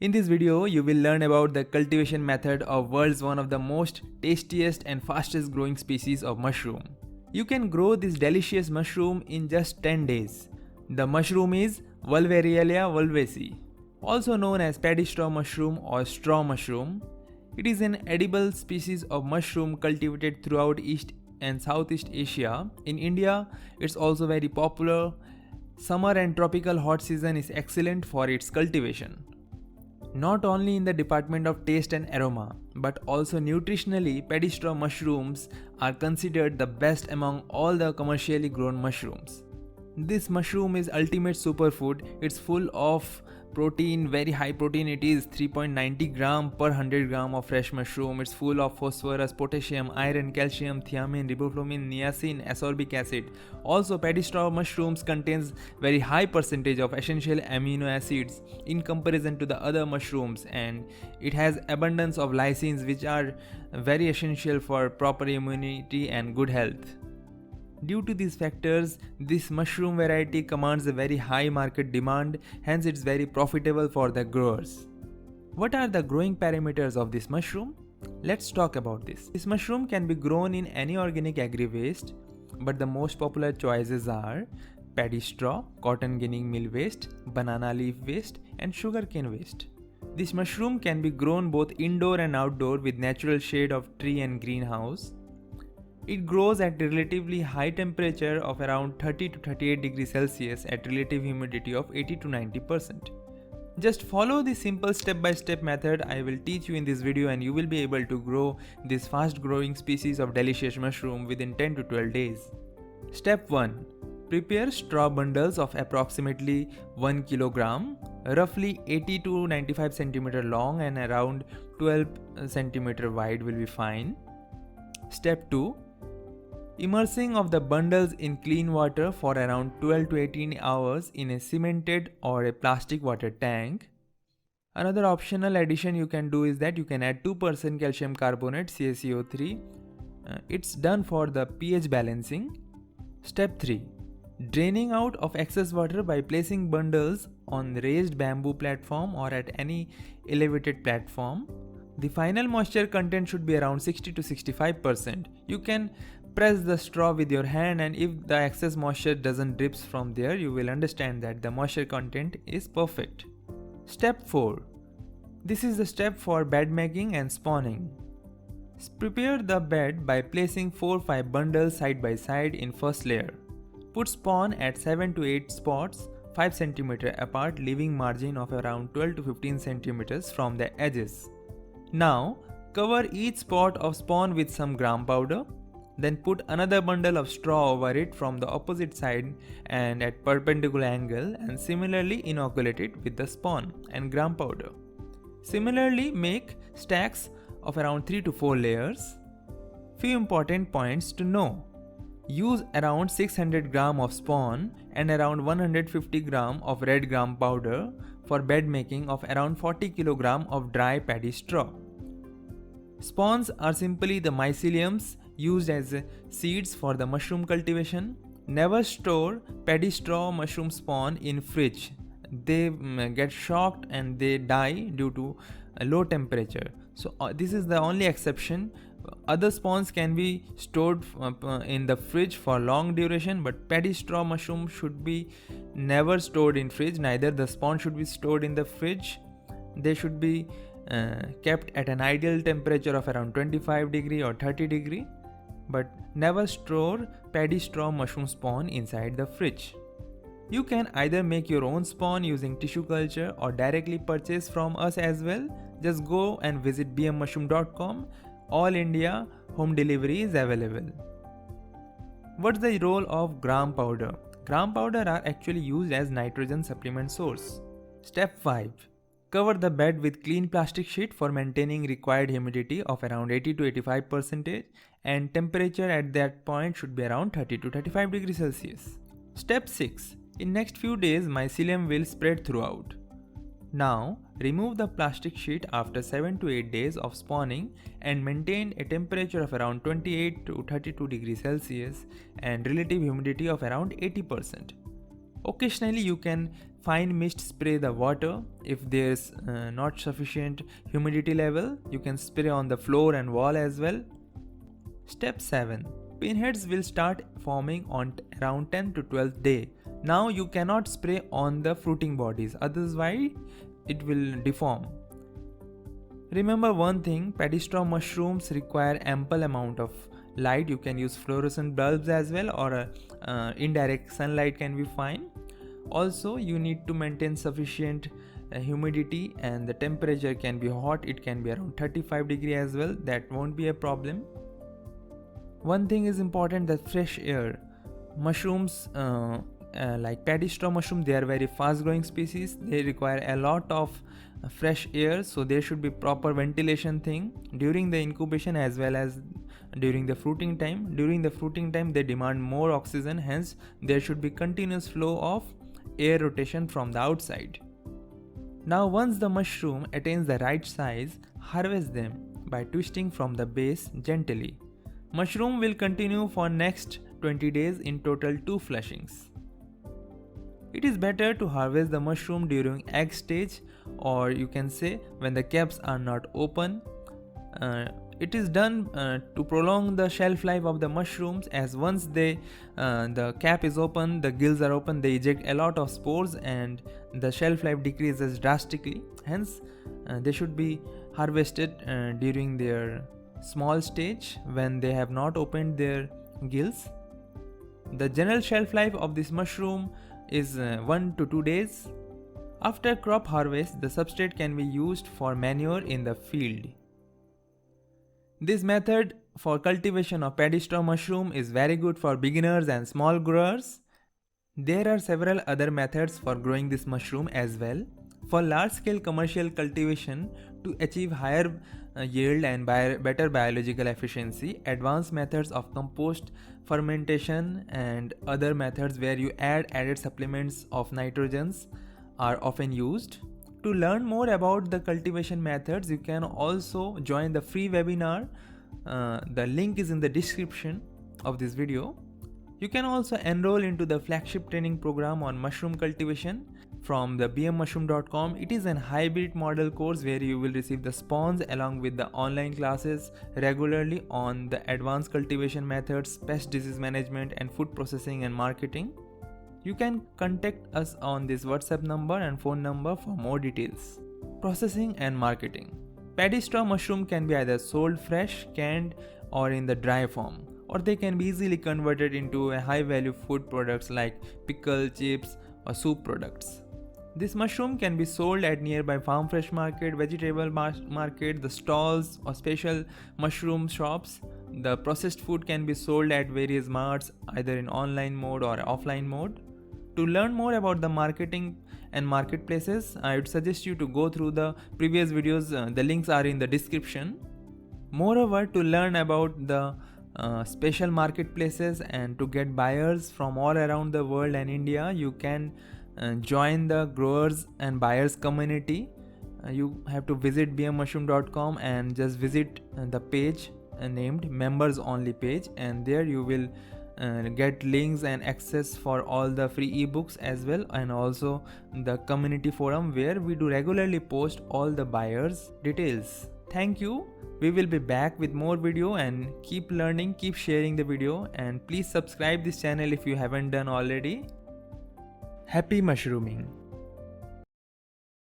In this video, you will learn about the cultivation method of world's one of the most tastiest and fastest growing species of mushroom. You can grow this delicious mushroom in just 10 days. The mushroom is Volvariella volvacea, also known as paddy straw mushroom or straw mushroom. It is an edible species of mushroom cultivated throughout East and Southeast Asia. In India, it's also very popular. Summer and tropical hot season is excellent for its cultivation. Not only in the department of taste and aroma, but also nutritionally, paddy straw mushrooms are considered the best among all the commercially grown mushrooms. This mushroom is ultimate superfood. It's full of protein, very high protein. It is 3.90 gram per 100 gram of fresh mushroom. It's full of phosphorus, potassium, iron, calcium, thiamine, riboflavin, niacin, ascorbic acid. Also, paddy straw mushrooms contains very high percentage of essential amino acids in comparison to the other mushrooms, and it has abundance of lysines, which are very essential for proper immunity and good health. Due to these factors, this mushroom variety commands a very high market demand, hence it's very profitable for the growers. What are the growing parameters of this mushroom? Let's talk about this. This mushroom can be grown in any organic agri-waste, but the most popular choices are paddy straw, cotton ginning meal waste, banana leaf waste, and sugarcane waste. This mushroom can be grown both indoor and outdoor with natural shade of tree and greenhouse. It grows at relatively high temperature of around 30 to 38 degrees Celsius at relative humidity of 80 to 90%. Just follow the simple step-by-step method I will teach you in this video, and you will be able to grow this fast-growing species of delicious mushroom within 10 to 12 days. Step 1. Prepare straw bundles of approximately 1 kilogram, roughly 80 to 95 cm long and around 12 cm wide will be fine. Step 2. Immersing of the bundles in clean water for around 12 to 18 hours in a cemented or a plastic water tank. Another optional addition you can do is that you can add 2% calcium carbonate CaCO3. It's done for the pH balancing. Step 3. Draining out of excess water by placing bundles on raised bamboo platform or at any elevated platform. The final moisture content should be around 60 to 65%. You can press the straw with your hand, and if the excess moisture doesn't drips from there, you will understand that the moisture content is perfect. Step 4. This is the step for bed making and spawning. Prepare the bed by placing 4-5 bundles side by side in first layer. Put spawn at 7 to 8 spots 5 cm apart, leaving margin of around 12 to 15 cm from the edges. Now, cover each spot of spawn with some gram powder. Then put another bundle of straw over it from the opposite side and at perpendicular angle, and similarly inoculate it with the spawn and gram powder. Similarly, make stacks of around 3 to 4 layers. Few important points to know. Use around 600 gram of spawn and around 150 gram of red gram powder for bed making of around 40 kg of dry paddy straw. Spawns are simply the myceliums used as seeds for the mushroom cultivation. Never store paddy straw mushroom spawn in fridge. They get shocked and they die due to a low temperature. So this is the only exception. Other spawns can be stored in the fridge for long duration, but paddy straw mushroom should be never stored in fridge. Neither the spawn should be stored in the fridge. They should be kept at an ideal temperature of around 25 degree or 30 degree, but never store paddy straw mushroom spawn inside the fridge. You can either make your own spawn using tissue culture or directly purchase from us as well. Just go and visit bmmushroom.com. All India home delivery is available. What's the role of gram powder? Gram powder are actually used as nitrogen supplement source. Step 5. Cover the bed with clean plastic sheet for maintaining required humidity of around 80 to 85% and temperature at that point should be around 30 to 35 degrees Celsius. Step 6. In next few days, mycelium will spread throughout. Now, remove the plastic sheet after 7 to 8 days of spawning and maintain a temperature of around 28 to 32 degrees Celsius and relative humidity of around 80%. Occasionally you can fine mist spray the water. If there's not sufficient humidity level, you can spray on the floor and wall as well. Step 7. Pinheads will start forming on around 10 to 12th day. Now you cannot spray on the fruiting bodies, otherwise it will deform. Remember one thing, paddy straw mushrooms require ample amount of light. You can use fluorescent bulbs as well, or indirect sunlight can be fine. Also you need to maintain sufficient humidity, and the temperature can be hot. It can be around 35 degree as well. That won't be a problem. One thing is important, that fresh air. Mushrooms like paddy straw mushroom, they are very fast growing species. They require a lot of fresh air, so there should be proper ventilation thing during the incubation as well as during the fruiting time. During the fruiting time they demand more oxygen, hence there should be continuous flow of air rotation from the outside. Now once the mushroom attains the right size, harvest them by twisting from the base gently. Mushroom will continue for next 20 days, in total 2 flushings. It is better to harvest the mushroom during egg stage, or you can say when the caps are not open. It is done to prolong the shelf life of the mushrooms, as once the cap is open, the gills are open, they eject a lot of spores and the shelf life decreases drastically. Hence they should be harvested during their small stage when they have not opened their gills. The general shelf life of this mushroom is 1 to 2 days. After crop harvest, the substrate can be used for manure in the field. This method for cultivation of paddy straw mushroom is very good for beginners and small growers. There are several other methods for growing this mushroom as well. For large scale commercial cultivation, to achieve higher yield and better biological efficiency, advanced methods of compost, fermentation and other methods where you add added supplements of nitrogens are often used. To learn more about the cultivation methods, you can also join the free webinar. The link is in the description of this video. You can also enroll into the flagship training program on mushroom cultivation from the bmmushroom.com. It is an hybrid model course where you will receive the spawns along with the online classes regularly on the advanced cultivation methods, pest disease management and food processing and marketing. You can contact us on this WhatsApp number and phone number for more details. Processing and marketing. Paddy straw mushroom can be either sold fresh, canned or in the dry form, or they can be easily converted into a high value food products like pickle, chips or soup products. This mushroom can be sold at nearby farm fresh market, vegetable market, the stalls or special mushroom shops. The processed food can be sold at various marts either in online mode or offline mode. To learn more about the marketing and marketplaces, I would suggest you to go through the previous videos. The links are in the description. Moreover, to learn about the special marketplaces and to get buyers from all around the world and India, you can join the growers and buyers community. You have to visit bmmushroom.com and just visit the page named members only page, and there you will get links and access for all the free ebooks as well, and also the community forum where we do regularly post all the buyers details. Thank you. We will be back with more video, and keep learning, keep sharing the video, and please subscribe this channel if you haven't done already. Happy mushrooming.